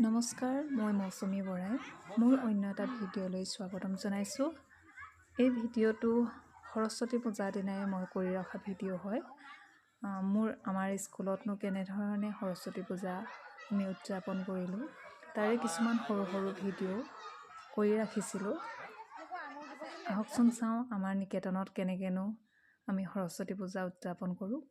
নমস্কাৰ, মই মৌচুমী বৰাই মোৰ অন্য এটা ভিডিঅ'লৈ স্বাগতম জনাইছোঁ। এই ভিডিঅ'টো সৰস্বতী পূজাৰ দিনাই মই কৰি ৰখা ভিডিঅ' হয়। আমাৰ স্কুলতনো কেনেধৰণে সৰস্বতী পূজা আমি উদযাপন কৰিলোঁ তাৰে কিছুমান সৰু সৰু ভিডিঅ' কৰি ৰাখিছিলোঁ। আহকচোন চাওঁ আমাৰ নিকেতনত কেনেকৈনো আমি সৰস্বতী পূজা উদযাপন কৰোঁ।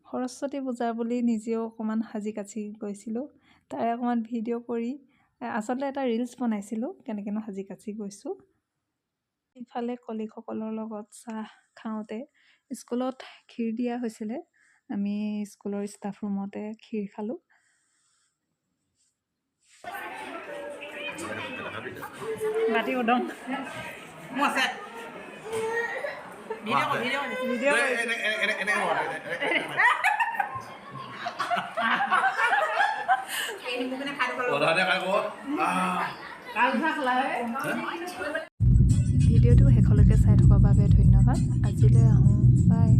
সৰস্বতী পূজা বুলি নিজেও অকণমান সাজি কাচি গৈছিলোঁ, তাৰে অকণমান ভিডিঅ' কৰি আচলতে এটা ৰিলচ বনাইছিলোঁ কেনেকৈনো সাজি কাচি গৈছোঁ। ইফালে কলিগসকলৰ লগত চাহ খাওঁতে স্কুলত ক্ষীৰ দিয়া হৈছিলে, আমি স্কুলৰ ষ্টাফ ৰুমতে ক্ষীৰ খালোঁ। বাটি উদং ভিডিঅ'টো শেষলৈকে চাই থকাৰ বাবে ধন্যবাদ। আজিলৈ আহোঁ, বাই।